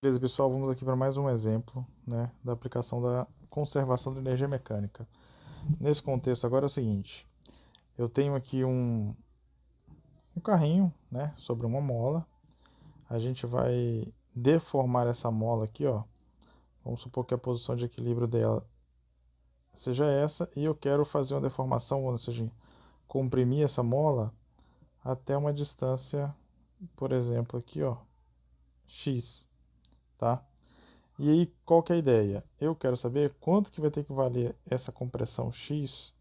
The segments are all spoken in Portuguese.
Beleza, pessoal, vamos aqui para mais um exemplo, né, da aplicação da conservação de energia mecânica. Nesse contexto agora é o seguinte, eu tenho aqui um carrinho, né, sobre uma mola. A gente vai deformar essa mola aqui, ó. Vamos supor que a posição de equilíbrio dela seja essa e eu quero fazer uma deformação, ou seja, comprimir essa mola até uma distância, por exemplo, aqui, ó, x, tá? E aí, qual que é a ideia? Eu quero saber quanto que vai ter que valer essa compressão X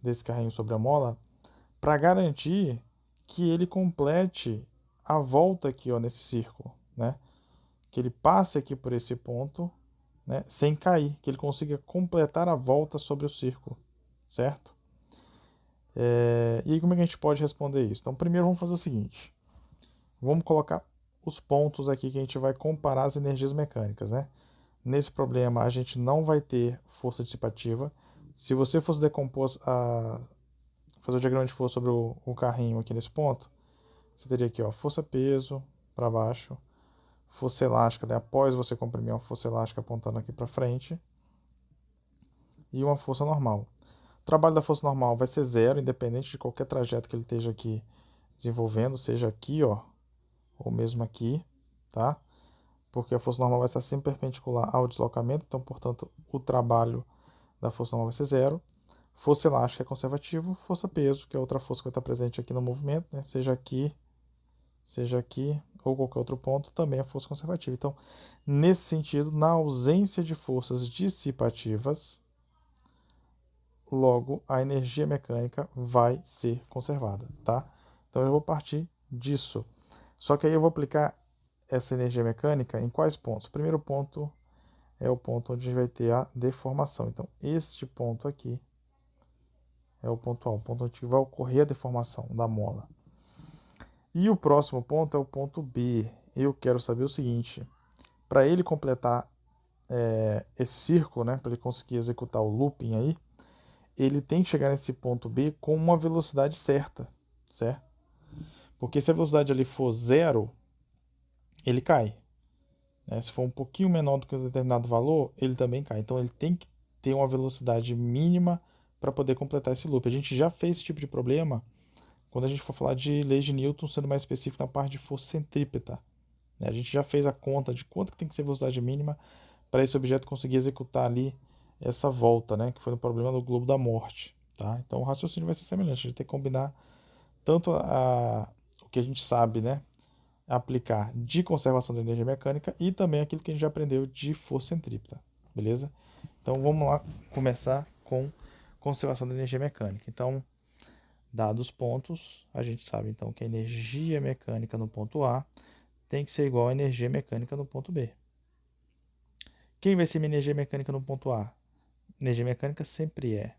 desse carrinho sobre a mola para garantir que ele complete a volta aqui, ó, nesse círculo, né? Que ele passe aqui por esse ponto, né, sem cair, que ele consiga completar a volta sobre o círculo, certo? E aí, como é que a gente pode responder isso? Então, primeiro vamos fazer o seguinte: vamos colocar os pontos aqui que a gente vai comparar as energias mecânicas, né? Nesse problema, a gente não vai ter força dissipativa. Se você fosse fazer o diagrama de força sobre o carrinho aqui nesse ponto, você teria aqui, ó, força-peso para baixo, força elástica, né, após você comprimir uma força elástica apontando aqui para frente, e uma força normal. O trabalho da força normal vai ser zero, independente de qualquer trajeto que ele esteja aqui desenvolvendo, seja aqui, ó, ou mesmo aqui, tá? Porque a força normal vai estar sempre perpendicular ao deslocamento, então, portanto, o trabalho da força normal vai ser zero. Força elástica é conservativo, força peso, que é outra força que vai estar presente aqui no movimento, né? Seja aqui ou qualquer outro ponto, também é força conservativa. Então, nesse sentido, na ausência de forças dissipativas, logo a energia mecânica vai ser conservada, tá? Então eu vou partir disso. Só que aí eu vou aplicar essa energia mecânica em quais pontos? O primeiro ponto é o ponto onde vai ter a deformação. Então, este ponto aqui é o ponto A, o ponto onde vai ocorrer a deformação da mola. E o próximo ponto é o ponto B. Eu quero saber o seguinte: para ele completar esse círculo, né, para ele conseguir executar o looping aí, ele tem que chegar nesse ponto B com uma velocidade certa, certo? Porque se a velocidade ali for zero, ele cai. Né? Se for um pouquinho menor do que um determinado valor, ele também cai. Então ele tem que ter uma velocidade mínima para poder completar esse loop. A gente já fez esse tipo de problema quando a gente for falar de leis de Newton, sendo mais específico na parte de força centrípeta. A gente já fez a conta de quanto que tem que ser a velocidade mínima para esse objeto conseguir executar ali essa volta, né, que foi no problema do globo da morte. Tá? Então o raciocínio vai ser semelhante, a gente tem que combinar tanto o que a gente sabe, né, aplicar de conservação da energia mecânica e também aquilo que a gente já aprendeu de força centrípeta, beleza? Então vamos lá começar com conservação da energia mecânica. Então, dados os pontos, a gente sabe então que a energia mecânica no ponto A tem que ser igual à energia mecânica no ponto B. Quem vai ser minha energia mecânica no ponto A? Energia mecânica sempre é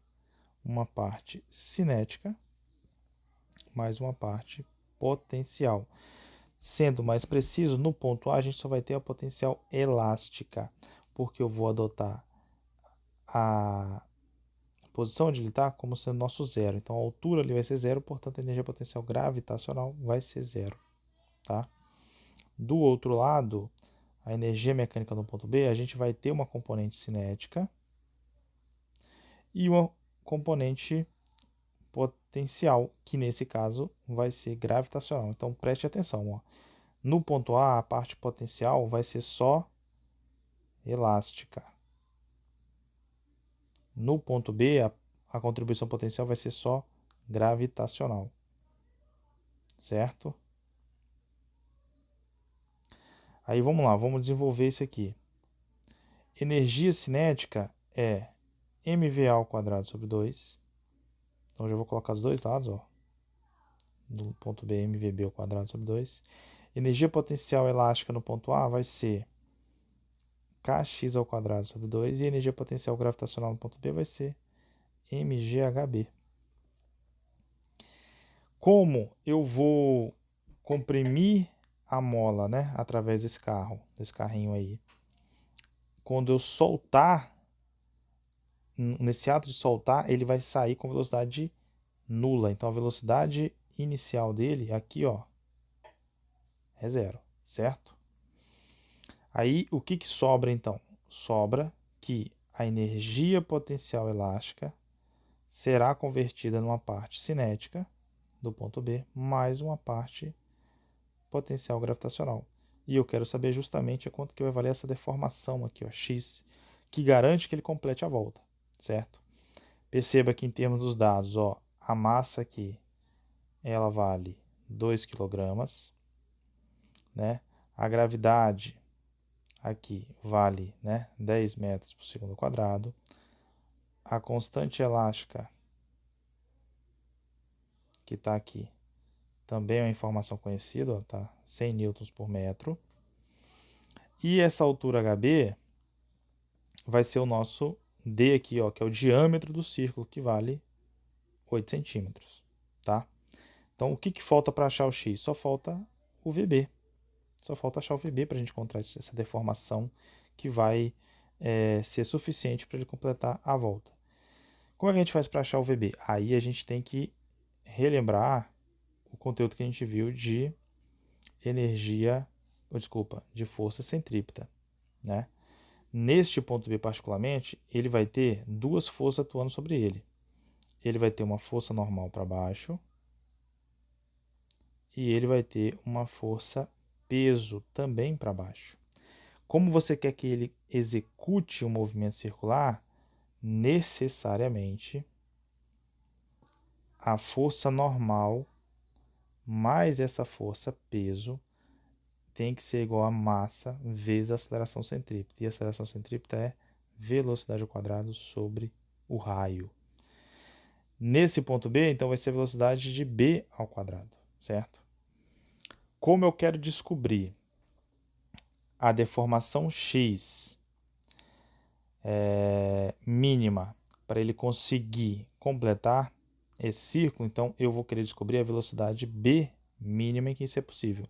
uma parte cinética mais uma parte potencial. Sendo mais preciso, no ponto A a gente só vai ter a potencial elástica, porque eu vou adotar a posição onde ele está como sendo nosso zero. Então a altura ali vai ser zero, portanto a energia potencial gravitacional vai ser zero. Tá? Do outro lado, a energia mecânica no ponto B, a gente vai ter uma componente cinética e uma componente potencial, que nesse caso vai ser gravitacional. Então preste atenção. Ó. No ponto A, a parte potencial vai ser só elástica. No ponto B, a contribuição potencial vai ser só gravitacional. Certo? Aí vamos lá, vamos desenvolver isso aqui. Energia cinética é mva ao quadrado sobre 2. Então já vou colocar os dois lados, ó. Do ponto B, mvb ao quadrado sobre 2. Energia potencial elástica no ponto A vai ser kx ao quadrado sobre 2. E energia potencial gravitacional no ponto B vai ser mghb. Como eu vou comprimir a mola, né, através desse carrinho aí? Quando eu soltar, nesse ato de soltar, ele vai sair com velocidade nula. Então a velocidade inicial dele aqui, ó, é zero, certo? Aí, o que sobra, então? Sobra que a energia potencial elástica será convertida numa parte cinética do ponto B, mais uma parte potencial gravitacional. E eu quero saber justamente quanto que vai valer essa deformação aqui, ó, x, que garante que ele complete a volta, certo? Perceba que em termos dos dados, ó, a massa aqui, ela vale 2 kg, né? A gravidade aqui vale, né, 10 metros por segundo quadrado. A constante elástica, que está aqui, também é uma informação conhecida, ó, tá? 100 newtons por metro. E essa altura HB vai ser o nosso D aqui, ó, que é o diâmetro do círculo, que vale 8 centímetros, tá? Então, o que falta para achar o X? Só falta o VB. Só falta achar o VB para a gente encontrar essa deformação que vai ser suficiente para ele completar a volta. Como é que a gente faz para achar o VB? Aí a gente tem que relembrar o conteúdo que a gente viu de de força centrípeta, né? Neste ponto B particularmente, ele vai ter duas forças atuando sobre ele. Ele vai ter uma força normal para baixo e ele vai ter uma força peso também para baixo. Como você quer que ele execute um movimento circular, necessariamente a força normal mais essa força peso tem que ser igual a massa vezes a aceleração centrípeta. E a aceleração centrípeta é velocidade ao quadrado sobre o raio. Nesse ponto B, então, vai ser a velocidade de B ao quadrado, certo? Como eu quero descobrir a deformação x mínima para ele conseguir completar esse círculo, então eu vou querer descobrir a velocidade B mínima em que isso é possível.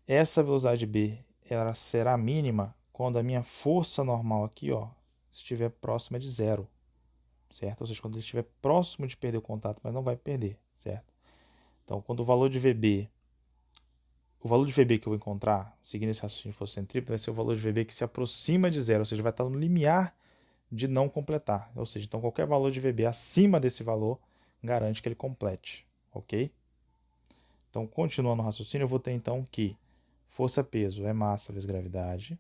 Essa velocidade B ela será mínima quando a minha força normal aqui, ó, estiver próxima de zero, certo? Ou seja, quando ele estiver próximo de perder o contato, mas não vai perder, certo? Então, quando o valor de VB que eu vou encontrar, seguindo esse raciocínio de força centrípeta, vai ser o valor de VB que se aproxima de zero, ou seja, vai estar no limiar de não completar. Ou seja, então qualquer valor de VB acima desse valor garante que ele complete, ok? Então, continuando o raciocínio, eu vou ter então que força-peso é massa vezes gravidade.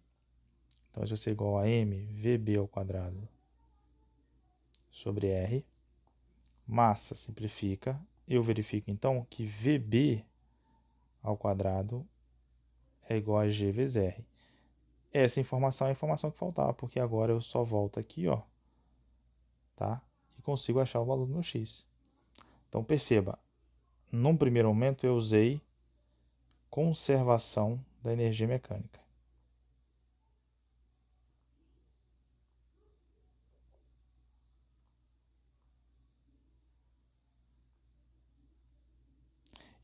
Então, isso vai ser igual a mVB ao quadrado sobre R. Massa simplifica. Eu verifico então que VB ao quadrado é igual a G vezes R. Essa informação é a informação que faltava, porque agora eu só volto aqui, ó, tá? E consigo achar o valor do meu x. Então perceba, num primeiro momento eu usei conservação da energia mecânica.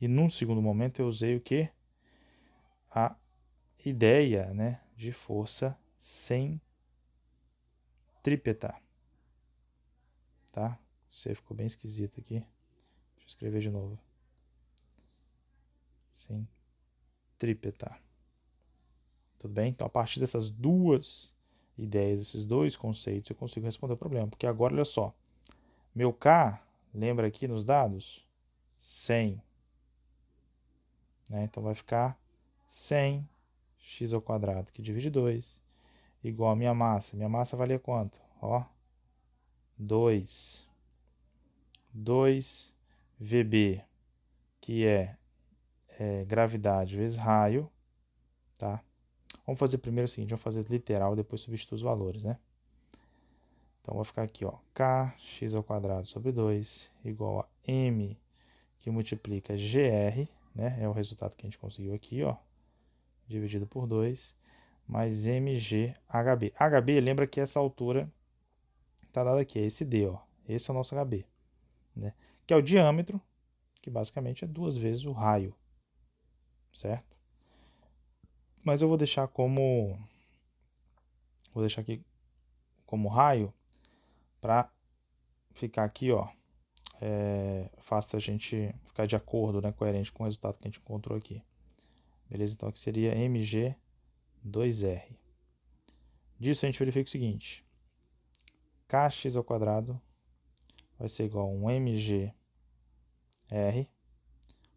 E num segundo momento eu usei o que? A ideia, né, de força centrípeta. Tá? Você ficou bem esquisito aqui. Deixa eu escrever de novo. Centrípeta. Tudo bem? Então, a partir dessas duas ideias, esses dois conceitos, eu consigo responder o problema. Porque agora, olha só. Meu K, lembra aqui nos dados? 100. Né? Então, vai ficar 100 x ao quadrado, que divide 2, igual a minha massa. Minha massa valia quanto? Ó, 2. 2 VB, que gravidade vezes raio, tá? Vamos fazer primeiro o seguinte, vamos fazer literal, depois substituir os valores, né? Então, vai ficar aqui, ó, kx ao quadrado sobre 2 igual a m, que multiplica gr, né? É o resultado que a gente conseguiu aqui, ó, dividido por 2, mais mg hb. Hb, lembra que essa altura está dada aqui, é esse d, ó. Esse é o nosso hb, né? Que é o diâmetro, que basicamente é 2 vezes o raio, certo? Mas eu vou deixar aqui como raio para ficar aqui, ó, fácil a gente ficar de acordo, né, coerente com o resultado que a gente encontrou aqui. Beleza? Então aqui seria mg2r. Disso a gente verifica o seguinte: kx ao quadrado vai ser igual a um mgr,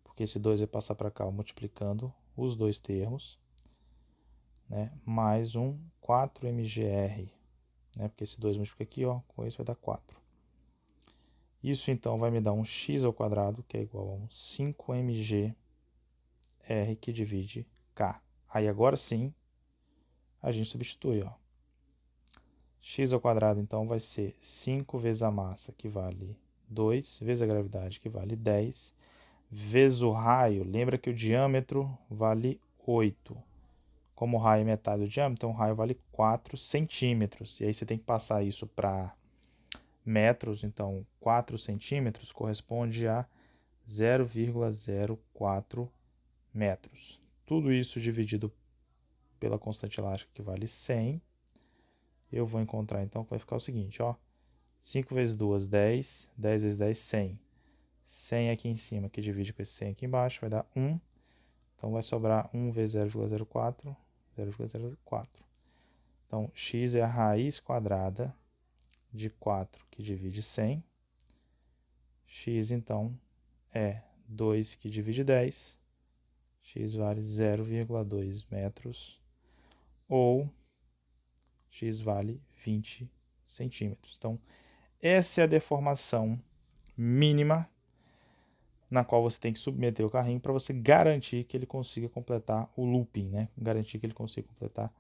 porque esse 2 vai passar para cá multiplicando os dois termos, né? Mais um 4mgr, né? Porque esse 2 multiplica aqui, ó, com esse vai dar 4. Isso então vai me dar um x ao quadrado, que é igual a um 5mgr, que divide k. Aí agora sim, a gente substitui, ó. X ao quadrado então vai ser 5 vezes a massa, que vale 2, vezes a gravidade, que vale 10, vezes o raio. Lembra que o diâmetro vale 8. Como o raio é metade do diâmetro, então o raio vale 4 centímetros. E aí você tem que passar isso para metros, então 4 centímetros corresponde a 0,04 metros. Tudo isso dividido pela constante elástica, que vale 100. Eu vou encontrar então que vai ficar o seguinte, ó. 5 vezes 2, 10. 10 vezes 10, 100. 100 aqui em cima, que divide com esse 100 aqui embaixo, vai dar 1. Então vai sobrar 1 vezes 0,04, 0,04. Então, x é a raiz quadrada de 4, que divide 100. X, então, é 2, que divide 10. X vale 0,2 metros. Ou x vale 20 centímetros. Então, essa é a deformação mínima na qual você tem que submeter o carrinho para você garantir que ele consiga completar o looping, né? Garantir que ele consiga completar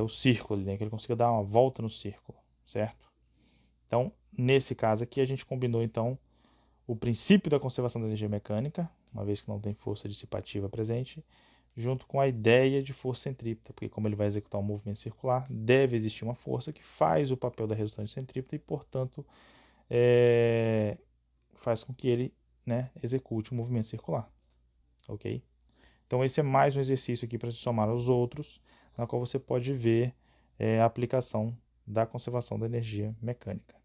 o círculo, né? Que ele consiga dar uma volta no círculo, certo? Então, nesse caso aqui, a gente combinou, então, o princípio da conservação da energia mecânica, uma vez que não tem força dissipativa presente, junto com a ideia de força centrípeta, porque como ele vai executar um movimento circular, deve existir uma força que faz o papel da resultante centrípeta e, portanto, faz com que ele, né, execute um movimento circular. Ok? Então esse é mais um exercício aqui para se somar aos outros, na qual você pode ver a aplicação da conservação da energia mecânica.